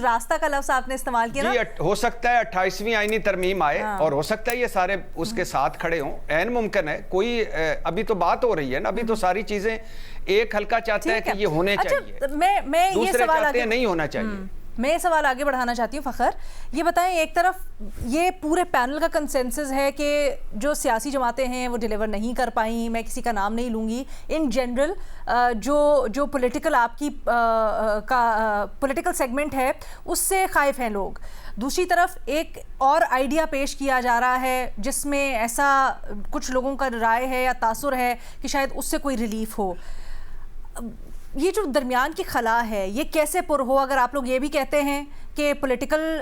راستہ کا لفظ آپ نے استعمال کیا نا. جی, ہو سکتا ہے 28ویں آئینی ترمیم آئے, اور ہو سکتا ہے یہ سارے اس کے ساتھ کھڑے ہوں, عین ممکن ہے. کوئی ابھی تو بات ہو رہی ہے نا, ابھی تو ساری چیزیں, ایک حلقہ چاہتا ہے کہ یہ ہونے چاہیے, میں یہ دوسرے سوال چاہتے ہیں نہیں ہونا چاہیے. میں یہ سوال آگے بڑھانا چاہتی ہوں فخر, یہ بتائیں ایک طرف یہ پورے پینل کا کنسنسس ہے کہ جو سیاسی جماعتیں ہیں وہ ڈیلیور نہیں کر پائیں, میں کسی کا نام نہیں لوں گی, ان جنرل جو پولیٹیکل آپ کی پولیٹیکل سیگمنٹ ہے اس سے خائف ہیں لوگ. دوسری طرف ایک اور آئیڈیا پیش کیا جا رہا ہے جس میں ایسا کچھ لوگوں کا رائے ہے یا تاثر ہے کہ شاید اس سے کوئی ریلیف ہو. یہ جو درمیان کی خلا ہے یہ کیسے پر ہو؟ اگر آپ لوگ یہ بھی کہتے ہیں کہ پولیٹیکل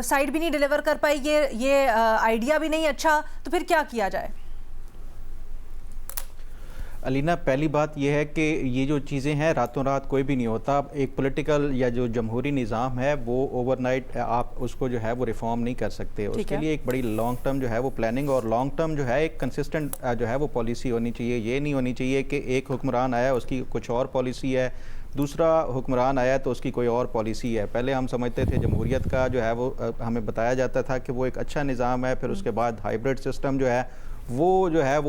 سائیڈ بھی نہیں ڈیلیور کر پائی, یہ آئیڈیا بھی نہیں اچھا, تو پھر کیا کیا جائے؟ علینا, پہلی بات یہ ہے کہ یہ جو چیزیں ہیں راتوں رات کوئی بھی نہیں ہوتا. ایک پولیٹیکل یا جو جمہوری نظام ہے وہ اوور نائٹ آپ اس کو جو ہے وہ ریفارم نہیں کر سکتے. اس کے لیے ایک بڑی لانگ ٹرم جو ہے وہ پلاننگ اور لانگ ٹرم جو ہے ایک کنسسٹنٹ جو ہے وہ پالیسی ہونی چاہیے. یہ نہیں ہونی چاہیے کہ ایک حکمران آیا اس کی کچھ اور پالیسی ہے, دوسرا حکمران آیا تو اس کی کوئی اور پالیسی ہے. پہلے ہم سمجھتے تھے جمہوریت کا جو ہے وہ ہمیں بتایا جاتا تھا کہ وہ ایک اچھا نظام ہے, پھر اس کے بعد ہائیبرڈ سسٹم جو ہے وہ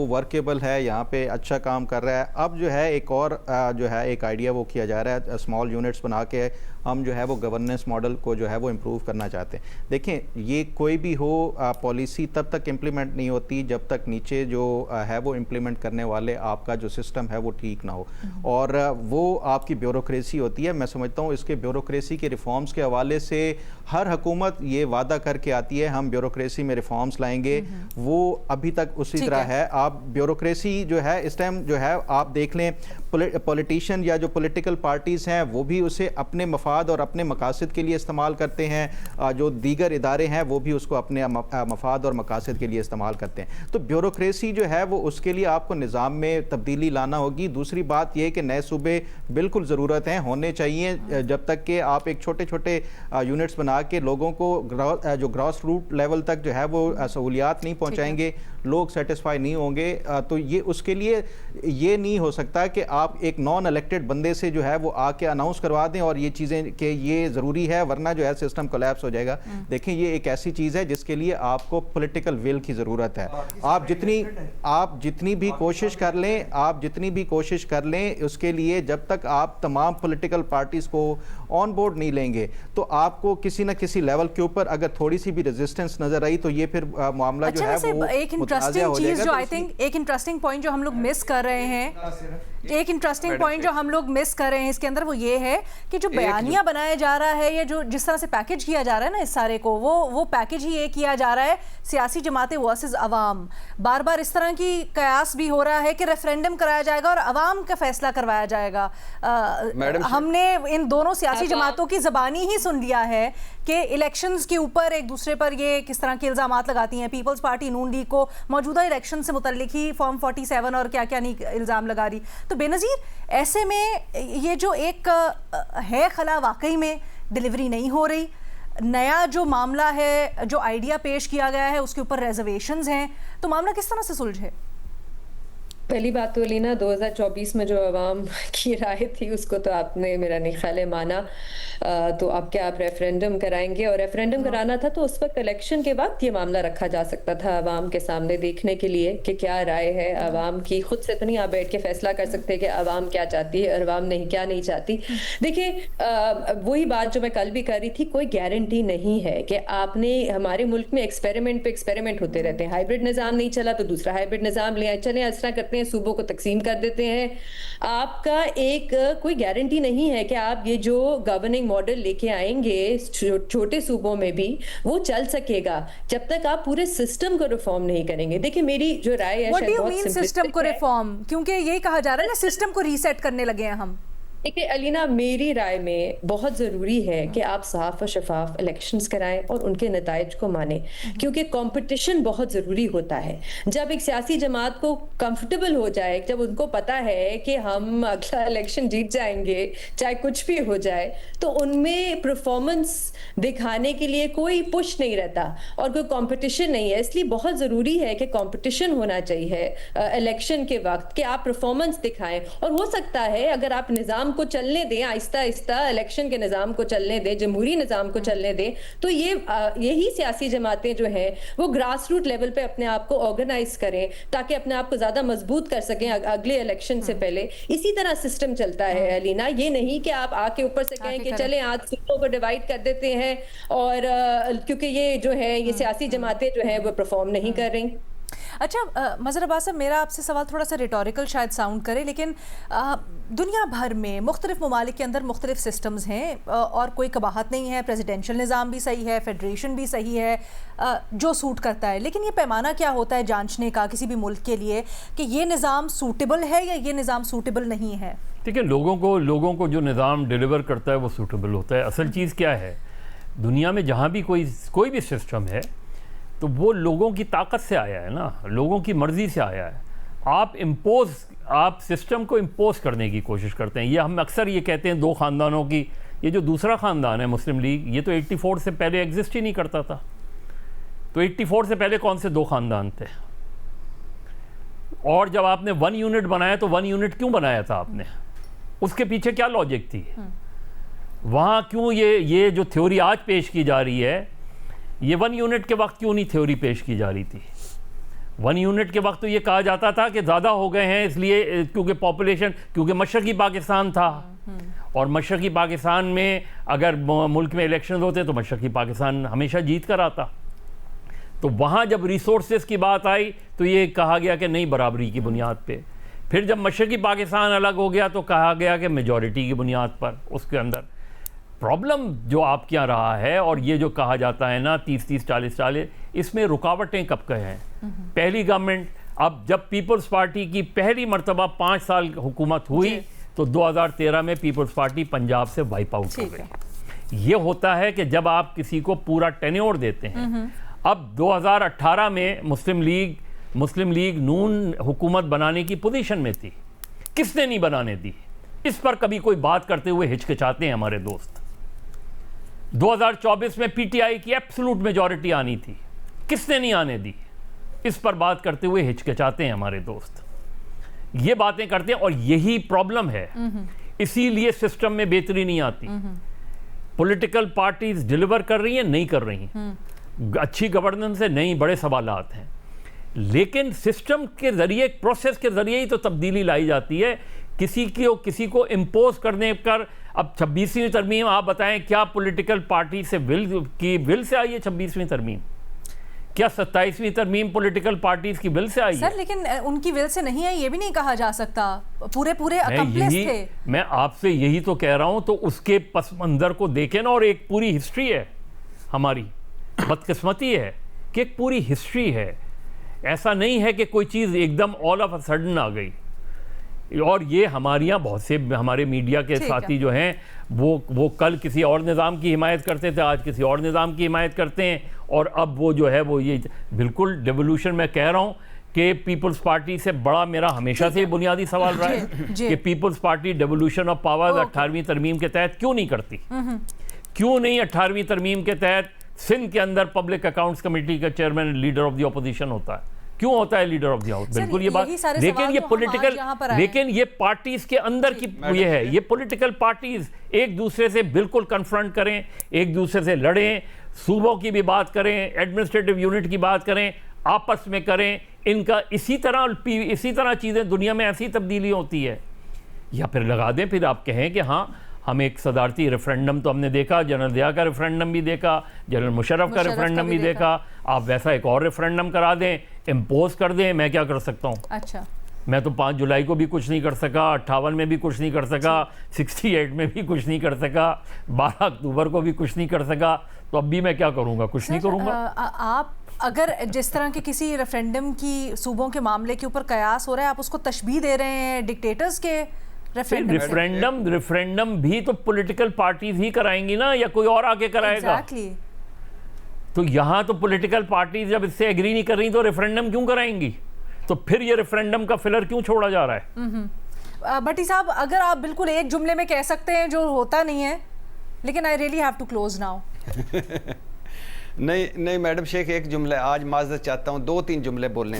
ورکیبل ہے, یہاں پہ اچھا کام کر رہا ہے. اب جو ہے ایک اور جو ہے ایک آئیڈیا وہ کیا جا رہا ہے, اسمال یونٹس بنا کے ہم جو ہے وہ گورننس ماڈل کو جو ہے وہ امپروو کرنا چاہتے ہیں. دیکھیں یہ کوئی بھی ہو پالیسی تب تک امپلیمنٹ نہیں ہوتی جب تک نیچے جو ہے وہ امپلیمنٹ کرنے والے آپ کا جو سسٹم ہے وہ ٹھیک نہ ہو, اور وہ آپ کی بیوروکریسی ہوتی ہے. میں سمجھتا ہوں اس کے بیوروکریسی کے ریفارمز کے حوالے سے ہر حکومت یہ وعدہ کر کے آتی ہے ہم بیوروکریسی میں ریفارمز لائیں گے, وہ ابھی تک اسی طرح ہے. آپ بیوروکریسی جو ہے اس ٹائم جو ہے آپ دیکھ لیں پولیٹیشین یا جو پولیٹیکل پارٹیز ہیں وہ بھی اسے اپنے مفاد اور اپنے مقاصد کے لیے استعمال کرتے ہیں, جو دیگر ادارے ہیں وہ بھی اس کو اپنے مفاد اور مقاصد کے لیے استعمال کرتے ہیں. تو بیوروکریسی جو ہے وہ اس کے لیے آپ کو نظام میں تبدیلی لانا ہوگی. دوسری بات یہ کہ نئے صوبے بالکل ضرورت ہیں, ہونے چاہیے, جب تک کہ آپ ایک چھوٹے چھوٹے یونٹس بنا کے لوگوں کو جو گراس روٹ لیول تک جو ہے وہ سہولیات نہیں پہنچائیں گے, لوگ سیٹسفائی نہیں ہوں گے. تو یہ اس کے لیے یہ نہیں ہو سکتا کہ آپ ایک نان الیکٹڈ بندے سے جو ہے وہ آ کے اناؤنس کروا دیں اور یہ چیزیں کہ یہ ضروری ہے ورنہ جو ہے سسٹم کولیپس ہو جائے گا. دیکھیں یہ ایک ایسی چیز ہے جس کے لیے آپ کو پولیٹیکل ول کی ضرورت ہے. آپ جتنی بھی کوشش کر لیں اس کے لیے جب تک آپ تمام پولیٹیکل پارٹیز کو آن بورڈ نہیں لیں گے تو آپ کو کسی نہ کسی لیول کے اوپر اگر تھوڑی سی بھی ریزسٹنس نظر آئی تو یہ پھر معاملہ جو ہے وہ انٹرسٹنگ چیز جو آئی تھنک ایک انٹرسٹنگ پوائنٹ جو ہم لوگ مس کر رہے ہیں اس کے اندر وہ یہ ہے کہ جو بیانیہ بنایا جا رہا ہے یا جو جس طرح سے پیکج کیا جا رہا ہے نا اس سارے کو, وہ پیکج ہی یہ کیا جا رہا ہے سیاسی جماعتیں ورسز عوام. بار بار اس طرح کی قیاس بھی ہو رہا ہے کہ ریفرینڈم کرایا جائے گا اور عوام کا فیصلہ کروایا جائے گا. ہم نے ان دونوں سیاسی جماعتوں کی زبانی ہی سن لیا ہے کہ الیکشنز کے اوپر ایک دوسرے پر یہ کس طرح کے الزامات لگاتی ہیں. پیپلز پارٹی نون لیگ کو موجودہ الیکشن سے متعلق ہی فارم 47 اور کیا کیا نہیں الزام لگا رہی. تو بے نظیر ایسے میں یہ جو ایک ہے خلا واقعی میں ڈیلیوری نہیں ہو رہی, نیا جو معاملہ ہے جو آئیڈیا پیش کیا گیا ہے اس کے اوپر ریزرویشنز ہیں, تو معاملہ کس طرح سے سلجھے؟ پہلی بات تو لینا 2024 میں جو عوام کی رائے تھی اس کو تو آپ نے میرا نہیں خیال مانا, تو اب کیا آپ ریفرینڈم کرائیں گے؟ اور ریفرینڈم کرانا تھا تو اس وقت الیکشن کے وقت یہ معاملہ رکھا جا سکتا تھا عوام کے سامنے دیکھنے کے لیے کہ کیا رائے ہے عوام کی. خود سے تو نہیں آپ بیٹھ کے فیصلہ کر سکتے کہ عوام کیا چاہتی ہے اور عوام نہیں کیا نہیں چاہتی. دیکھیں وہی بات جو میں کل بھی کر رہی تھی, کوئی گارنٹی نہیں ہے کہ آپ نے, ہمارے ملک میں ایکسپیریمنٹ پہ ایکسپیریمنٹ ہوتے رہتے ہیں. ہائیبرڈ نظام نہیں چلا تو دوسرا ہائیبرڈ نظام لے آئے, چلیں اس طرح کرتے ہیں, صوبوں کو تقسیم کر دیتے ہیں. آپ کا ایک کوئی گارنٹی نہیں ہے کہ آپ یہ جو گورننگ ماڈل لے کے آئیں گے چھوٹے صوبوں میں بھی وہ چل سکے گا جب تک آپ پورے سسٹم کو ریفارم نہیں کریں گے. دیکھیں میری جو رائے ہے, What do you mean system کو ریفارم؟ کیونکہ یہی کہا جا رہا ہے نا سسٹم کو ریسیٹ کرنے لگے ہیں ہم. دیکھیں علینا, میری رائے میں بہت ضروری ہے کہ آپ صاف و شفاف الیکشنز کرائیں اور ان کے نتائج کو مانیں, کیونکہ کمپٹیشن بہت ضروری ہوتا ہے. جب ایک سیاسی جماعت کو کمفرٹیبل ہو جائے, جب ان کو پتا ہے کہ ہم اگلا الیکشن جیت جائیں گے چاہے کچھ بھی ہو جائے, تو ان میں پرفارمنس دکھانے کے لیے کوئی پش نہیں رہتا اور کوئی کمپٹیشن نہیں ہے. اس لیے بہت ضروری ہے کہ کمپٹیشن ہونا چاہیے الیکشن کے وقت, کہ آپ پرفارمنس دکھائیں. اور ہو سکتا ہے اگر آپ نظام نظام کو چلنے دیں, آہستہ آہستہ الیکشن کے نظام کو چلنے دیں, جمہوری نظام کو چلنے دیں, تو یہی سیاسی جماعتیں جو ہیں وہ گراس روٹ لیول پہ اپنے آپ کو آرگنائز کریں تاکہ اپنے آپ کو زیادہ مضبوط کر سکیں اگلے الیکشن سے پہلے. اسی طرح سسٹم چلتا ہے علینا, یہ نہیں کہ آپ آ کے اوپر سے کہیں کہ چلیں آج صوبوں کو ڈیوائڈ کر دیتے ہیں, اور کیونکہ یہ جو ہے یہ سیاسی جماعتیں جو ہیں وہ پرفارم نہیں کر رہی. اچھا مظہر عباس صاحب, میرا آپ سے سوال تھوڑا سا ریٹوریکل شاید ساؤنڈ کرے, لیکن دنیا بھر میں مختلف ممالک کے اندر مختلف سسٹمز ہیں اور کوئی قباحت نہیں ہے, پریزیڈینشل نظام بھی صحیح ہے, فیڈریشن بھی صحیح ہے, جو سوٹ کرتا ہے, لیکن یہ پیمانہ کیا ہوتا ہے جانچنے کا کسی بھی ملک کے لیے کہ یہ نظام سوٹیبل ہے یا یہ نظام سوٹیبل نہیں ہے؟ دیکھیں, لوگوں کو جو نظام ڈیلیور کرتا ہے وہ سوٹیبل ہوتا ہے. اصل چیز کیا ہے, دنیا میں جہاں بھی کوئی بھی سسٹم ہے تو وہ لوگوں کی طاقت سے آیا ہے نا, لوگوں کی مرضی سے آیا ہے. آپ سسٹم کو امپوز کرنے کی کوشش کرتے ہیں. یہ ہم اکثر یہ کہتے ہیں دو خاندانوں کی, یہ جو دوسرا خاندان ہے مسلم لیگ, یہ تو 84 سے پہلے ایگزسٹ ہی نہیں کرتا تھا. تو 84 سے پہلے کون سے دو خاندان تھے؟ اور جب آپ نے 1 یونٹ بنایا تو 1 یونٹ کیوں بنایا تھا آپ نے؟ اس کے پیچھے کیا لاجک تھی؟ وہاں کیوں یہ جو تھیوری آج پیش کی جا رہی ہے, یہ 1 یونٹ کے وقت کیوں نہیں تھیوری پیش کی جا رہی تھی؟ 1 یونٹ کے وقت تو یہ کہا جاتا تھا کہ زیادہ ہو گئے ہیں اس لیے کیونکہ پاپولیشن, کیونکہ مشرقی پاکستان تھا, اور مشرقی پاکستان میں اگر ملک میں الیکشنز ہوتے تو مشرقی پاکستان ہمیشہ جیت کر آتا. تو وہاں جب ریسورسز کی بات آئی تو یہ کہا گیا کہ نہیں, برابری کی بنیاد پہ. پھر جب مشرقی پاکستان الگ ہو گیا تو کہا گیا کہ میجورٹی کی بنیاد پر. اس کے اندر پرابلم جو آپ کے یہاں رہا ہے, اور یہ جو کہا جاتا ہے نا 30 40, اس میں رکاوٹیں کب کے ہیں؟ پہلی گورنمنٹ, اب جب پیپلز پارٹی کی پہلی مرتبہ 5 سال حکومت ہوئی تو 2013 میں پیپلز پارٹی پنجاب سے وائپ آؤٹ ہو گئی. یہ ہوتا ہے کہ جب آپ کسی کو پورا ٹینیور دیتے ہیں. اب 2018 میں مسلم لیگ نون حکومت بنانے کی پوزیشن میں تھی. کس نے نہیں بنانے دی؟ اس پر کبھی کوئی بات کرتے ہوئے ہچکچاتے ہیں ہمارے دوست. 2024 میں پی ٹی آئی کی ایبسولوٹ میجورٹی آنی تھی, کس نے نہیں آنے دی؟ اس پر بات کرتے ہوئے ہچکچاتے ہیں ہمارے دوست. یہ باتیں کرتے ہیں, اور یہی پرابلم ہے. اسی لیے سسٹم میں بہتری نہیں آتی. پولیٹیکل پارٹیز ڈیلیور کر رہی ہیں, نہیں کر رہی ہیں. اچھی گورننس سے نہیں, بڑے سوالات ہیں. لیکن سسٹم کے ذریعے, پروسیس کے ذریعے ہی تو تبدیلی لائی جاتی ہے. کسی کو امپوز کرنے کر. اب 26ویں ترمیم آپ بتائیں کیا پولیٹیکل پارٹی سے ول سے آئی ہے 26ویں ترمیم؟ کیا 27ویں ترمیم پولیٹیکل پارٹیز کی ول سے آئی ہے؟ سر لیکن ان کی ول سے نہیں ہے, یہ بھی نہیں کہا جا سکتا. پورے اکمپلیس تھے. میں آپ سے یہی تو کہہ رہا ہوں. تو اس کے پس منظر کو دیکھیں نا, اور ایک پوری ہسٹری ہے ہماری. بدقسمتی ہے کہ ایک پوری ہسٹری ہے. ایسا نہیں ہے کہ کوئی چیز ایک دم آل آف اے سڈن آ گئی. اور یہ ہمارے یہاں بہت سے ہمارے میڈیا کے ساتھی جو ہیں وہ کل کسی اور نظام کی حمایت کرتے تھے, آج کسی اور نظام کی حمایت کرتے ہیں. اور اب وہ جو ہے وہ یہ بالکل ڈیولوشن, میں کہہ رہا ہوں کہ پیپلز پارٹی سے بڑا میرا ہمیشہ سے بنیادی سوال رہا ہے کہ Peoples Party devolution of power 18ویں ترمیم کے تحت کیوں نہیں کرتی؟ کیوں نہیں 18ویں ترمیم کے تحت سندھ کے اندر پبلک اکاؤنٹس کمیٹی کا chairman leader of the opposition ہوتا ہے؟ کیوں ہوتا ہے لیڈر آف دی ہاؤس؟ بالکل یہ بات. لیکن یہ پولیٹیکل, لیکن یہ پارٹیز کے اندر کی یہ ہے, یہ پولیٹیکل پارٹیز ایک دوسرے سے بالکل کنفرنٹ کریں, ایک دوسرے سے لڑیں, صوبوں کی بھی بات کریں, ایڈمنسٹریٹو یونٹ کی بات کریں, آپس میں کریں. ان کا اسی طرح چیزیں دنیا میں ایسی تبدیلی ہوتی ہے. یا پھر لگا دیں, پھر آپ کہیں کہ ہاں ہم ایک صدارتی ریفرنڈم تو ہم نے دیکھا, جنرل ضیاء کا ریفرنڈم بھی دیکھا, جنرل مشرف کا ریفرنڈم بھی دیکھا, آپ ویسا ایک اور ریفرنڈم کرا دیں, امپوز کر دیں. میں کیا کر سکتا ہوں؟ اچھا, میں تو 5 جولائی کو بھی کچھ نہیں کر سکا, 58 میں بھی کچھ نہیں کر سکا, 68 میں بھی کچھ نہیں کر سکا, 12 اکتوبر کو بھی کچھ نہیں کر سکا. تو اب بھی میں کیا کروں گا؟ کچھ نہیں کروں گا. آپ اگر جس طرح کے کسی ریفرنڈم کی صوبوں کے معاملے کے اوپر قیاس ہو رہا ہے, آپ اس کو تشبیہ دے رہے ہیں ڈکٹیٹرز کے ریفرنڈم بھی تو پولیٹیکل پارٹیز ہی کرائیں گی نا, یا کوئی اور آگے کرائے گا؟ تو یہاں تو پولیٹیکل پارٹیز جب اس سے ایگری نہیں کر رہی تو ریفرنڈم کیوں کرائیں گی؟ تو پھر یہ ریفرنڈم کا فلر کیوں چھوڑا جا رہا ہے؟ بھٹی صاحب, اگر آپ بالکل ایک جملے میں کہہ سکتے ہیں جو ہوتا نہیں ہے, لیکن I really have to close now. نہیں میڈم شیخ, ایک جملہ آج معذرت چاہتا ہوں, 2-3 جملے بولنے.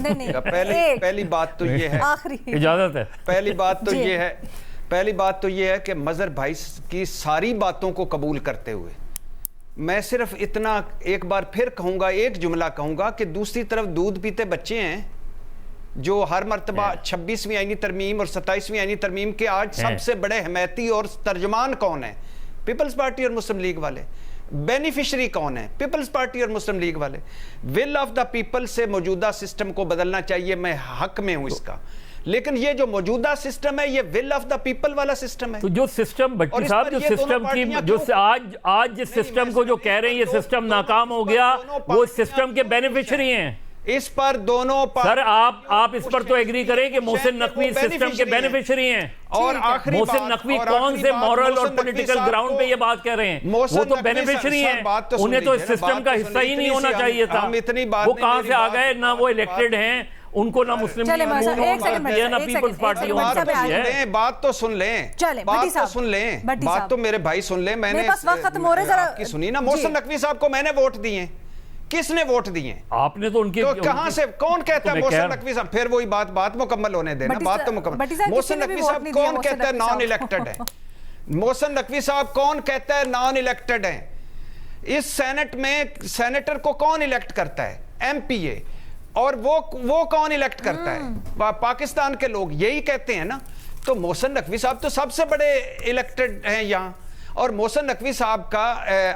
پہلی بات تو یہ ہے, اجازت ہے. پہلی بات تو یہ ہے پہلی بات تو یہ ہے کہ مظہر بھائی کی ساری باتوں کو قبول کرتے ہوئے میں صرف اتنا ایک بار پھر کہوں گا, ایک جملہ کہوں گا کہ دوسری طرف دودھ پیتے بچے ہیں جو ہر مرتبہ 26ویں آئینی ترمیم اور 27ویں آئینی ترمیم کے آج سب سے بڑے حمایتی اور ترجمان کون ہیں؟ پیپلز پارٹی اور مسلم لیگ والے. بینیفیشری کون ہیں؟ پیپلز پارٹی اور مسلم لیگ والے. ول آف دا پیپل سے موجودہ سسٹم کو بدلنا چاہیے, میں حق میں ہوں اس کا, لیکن یہ جو موجودہ سسٹم ہے یہ ول آف دا پیپل والا سسٹم ہے. تو جو سسٹم بھٹی صاحب جو سسٹم کی جو آج جس سسٹم کو جو کہہ رہے ہیں یہ سسٹم ناکام ہو گیا, وہ سسٹم کے بینیفیشری ہیں. اس پر دونوں سر آپ اس پر تو ایگری کریں کہ محسن نقوی سسٹم کے بینیفیشری ہیں. اور آخری محسن نقوی کون سے مورل اور پولیٹیکل گراؤنڈ پہ یہ بات کہہ رہے ہیں؟ وہ تو بینیفیشری ہیں, انہیں تو اس سسٹم کا حصہ ہی نہیں ہونا چاہیے تھا. وہ کہاں سے آ گئے؟ نہ وہ الیکٹڈ ہیں, ان کو نہ مسلم نہ پیپلز پارٹی. بات تو سن لیں, بات تو سن لیں, بات تو میرے بھائی سن لیں. میں نے آپ کی سنی نا. محسن نقوی صاحب کو میں نے ووٹ دیے, کس نے ووٹ دیے؟ آپ نے تو ان کے کہاں سے, کون کہتا ہے محسن نقوی صاحب؟ پھر وہی بات مکمل ہونے دینا, بات تو مکمل. محسن نقوی صاحب کون کہتا ہے نان الیکٹڈ ہے؟ محسن نقوی صاحب کون کہتا ہے نان الیکٹڈ ہے؟ اس سینٹ میں سینیٹر کو کون الیکٹ کرتا ہے؟ ایم پی اے. اور وہ کون الیکٹ کرتا ہے؟ پاکستان کے لوگ یہی کہتے ہیں نا. تو محسن نقوی صاحب تو سب سے بڑے الیکٹڈ ہیں یہاں. اور محسن نقوی صاحب کا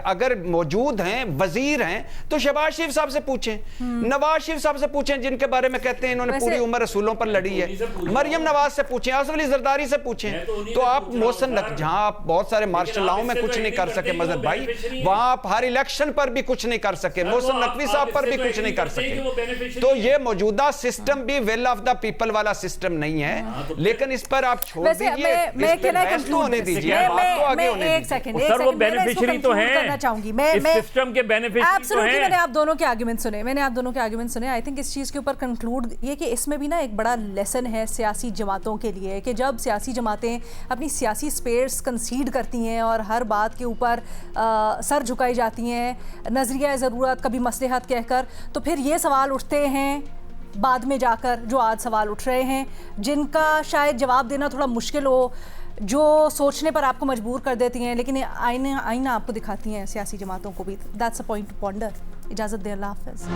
اگر موجود ہیں, وزیر ہیں, تو شہباز شریف صاحب سے پوچھیں, نواز شریف صاحب سے پوچھیں جن کے بارے میں کہتے ہیں انہوں نے پوری عمر رسولوں پر لڑی ہے, مریم نواز سے پوچھیں, آصف علی زرداری سے پوچھیں. تو آپ محسن جہاں آپ بہت سارے مارشل لاؤں میں کچھ نہیں کر سکے مظہر بھائی, وہاں آپ ہر الیکشن پر بھی کچھ نہیں کر سکے, محسن نقوی صاحب پر بھی کچھ نہیں کر سکے. تو یہ موجودہ سسٹم بھی ول آف دا پیپل والا سسٹم نہیں ہے, لیکن اس پر آپ چھوڑ دیجئے, اس پر بحث تو ہونے دیجئے, بات تو آگے ہونے دیجئے. سر وہ بینیفیشری تو ہیں, اس سسٹم کے بینیفیشری تو ہیں. میں نے آپ دونوں کے آرگیومنٹ سنے, آئی تھنک اس چیز کے اوپر کنکلوڈ یہ کہ اس میں بھی نا ایک بڑا لیسن ہے سیاسی جماعتوں کے لیے, کہ جب سیاسی جماعتیں اپنی سیاسی سپیئرز کنسیڈ کرتی ہیں اور ہر بات کے اوپر سر جھکائی جاتی ہیں نظریہ ضرورت کبھی مصلحت کہہ کر, تو پھر یہ سوال اٹھتے ہیں بعد میں جا کر جو آج سوال اٹھ رہے ہیں, جن کا شاید جواب دینا تھوڑا مشکل ہو, جو سوچنے پر آپ کو مجبور کر دیتی ہیں, لیکن آئینہ آپ کو دکھاتی ہیں سیاسی جماعتوں کو بھی. That's a point to ponder. اجازت دیں, اللہ حافظ.